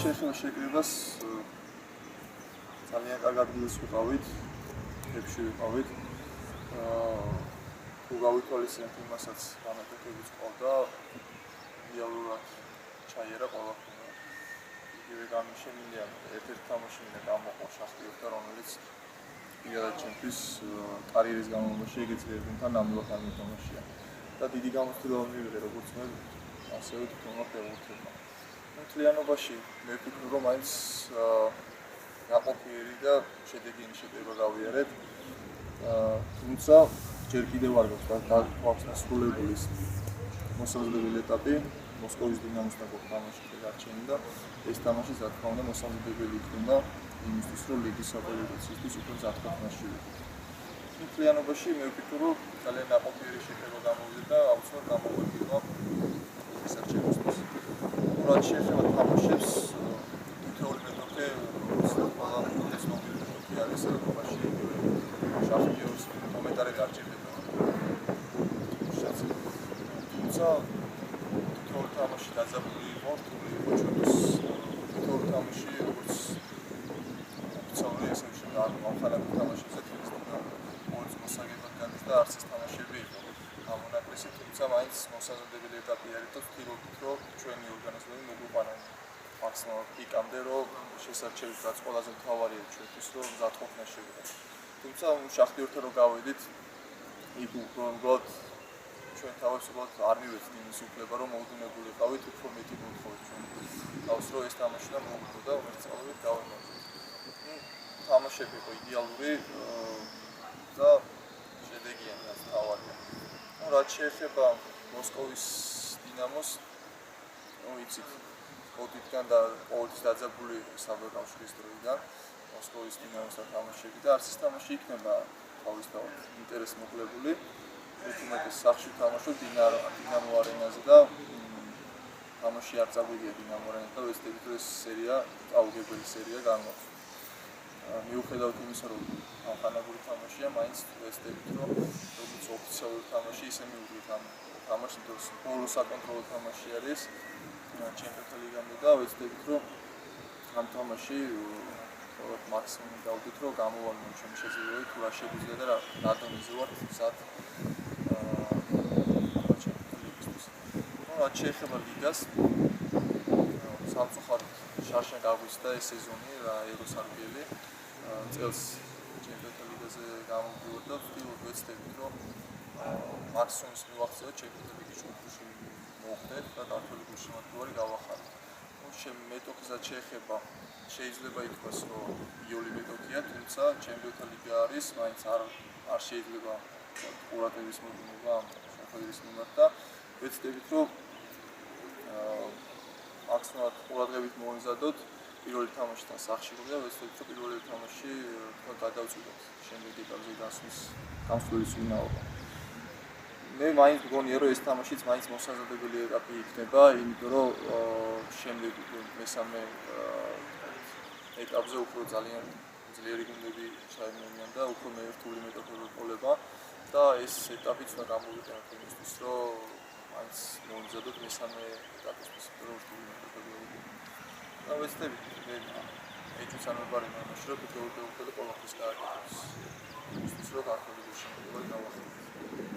შეეხება შეკრებას ძალიან კარგ ადგილას ვიყავით, თებში ვიყავით. თუ გავითვალისწინებთ იმასაც, რამეთქებიც ყავდა, რეალურად ჩაიერა ყველაფერი. იგივე გამიშენილია ერთ-ერთი თამაში მინდა გამოყო შახტიორთან, რომელიც პირადად ჩემთვის კარიერის განმავლობაში ეგეც ერთთან ნამდვილად თამაშია. და დიდი გამოცდილება მივიღე როგორც მე, ასევე თვითონმა ფეხბურთელმა. მთლიანობაში მე ვფიქრობ, რომ მაინც გაყოფილი და შედეგიანი შეკრება გავიარეთ. თუმცა ჯერ კიდევ არ გვაქვს დასრულებული მოსაზრებელი ეტაპი, მოსკოვის დინამოსთან თამაში გადარჩენი და ეს თამაში რა თქმა უნდა მოსაზრებელი იქნება იმისთვის, რომ ლიგის საკვალიფიკაციისთვის უფრო ზაფხულში ვიყოთ. მთლიანობაში მე ვფიქრობ, რომ ძალიან გაყოფილი შეკრება გამოვიდა და აუცილებლად გამოგვექნება შესაძლებლობისთვის. რაც შეეხება თამაშებს, თითოეული მეთოდე ეს მოგილები არის ევროპაში, შახტიორს კომენტარები არ ჭირდება. თუმცა თითოეული თამაში დაძაბული იყო, რთული იყო ჩვენთვის თითოეული თამაში, როგორც ოფიციალური ესეში ამხანაგურ თამაშებზე თბილისიდან ორი მოსაგებად გადის და არც ეს თამაშები იყო. ამონაკლისი, თუმცა მაინც მოსაზრებელი ეტაპი არის და ვთქვით, რომ ჩვენი ორგანიზმები მოგვიყვანა მაქსიმალურ პიკამდე, რომ შესარჩევით რაც ყველაზე მთავარია ჩვენთვის, რომ მზადყოფნა შევიდეთ. თუმცა შახტიორთან რო გავედით, იქ უბრალოდ ჩვენ თავის უბრალოდ არ მივეცით იმის უფლება, რომ მოუდინებულიყავით, უფრო მეტი მოთხოვეთ ჩვენ. თავს რომ ეს თამაში და მოუგდო და უნერცალობით გავიმარჯვეთ. თამაშები იყო იდეალური და შედეგიანი რაც თავარია. რაც შეეხება მოსკოვის დინამოს, იცით, ოდითგან და ყოველთვის დაძაბული საბჭოთა დროიდან მოსკოვის დინამოსთან თამაშები და არც ეს თამაში იქნება თავისთავად ინტერესმოკლებული. მეთუმეტეს სახში თამაშობ დინამო არენაზე და თამაში არ წაგვიდია დინამო არენაზე და ვეცდებით, რომ ეს სერია წაუგებელი სერია განმოხდა. მიუხედავად იმისა, რომ ამხანაგური თამაშია, მაინც ვეცდებით, რომ როგორც ოფიციალური თამაში, ისე მივუღოთ ამ თამაშს, თორემ ბოლო საკონტროლო თამაში არის ჩემპიონთა ლიგამდე და ვეცდებით, რომ ამ თამაში მაქსიმუმ დავდით, რომ გამოვარდნოთ ჩემი შეძლებლობით, თუ რა შეგვიძლია და რა დონეზე ვართ სად ჩემპიონთა ლიგისთვის. რაც შეეხება ლიგას, სამწუხაროდ შარშან გაგვიცდა ეს სეზონი რა ევროსარგებელი წელს ჩემპიონთა ლიგაზე გამოვიდოთ და ვეცდებით, რომ მაქსიმუმს მივახციოთ ჩემპიონთა ლიგის ჯგუფში მოხვდეთ და ქართული გულშემატკივარი გავახაროთ. მეტოქისაც შეეხება შეიძლება ითქვას, რომ იოლი მეტოქია, თუმცა ჩემპიონთა ლიგა არის, მაინც არ შეიძლება ყურადღების მოდინება ამ შეხვედრის მიმართ და ვეცდებით, რომ მაქსიმალურად ყურადღებით მოვიზადოთ პირველი თამაშთან სახში და ვეცდებით, რომ პირველი თამაში თქვა გადავწყვიტოთ შემდეგ ეტაპზე გასვლის გამსვლელის ვინაობა. მე მაინც მგონია, რომ ეს თამაშიც მაინც მოსაზრებელი ეტაპი იქნება, იმიტომ რომ შემდეგ მესამე ეტაპზე უფრო ძალიან ძლიერი გუნდები ჩაიმოვიდნენ და უფრო მეერთული მეტოქები ყოლება და ეს ეტაპიც უნდა გამოვიყენოთ იმისთვის, რომ მაინც მოვიზადოთ მესამე ეტაპისთვის პროექტული მეტოქები. და ვეცდებით, ეჭვს არ მებარება იმაში, რომ თითოეული უხელა ყველაფერს გააკეთოს. იმისთვის, რომ ქართული გულშემატკივარი გავახერხოთ.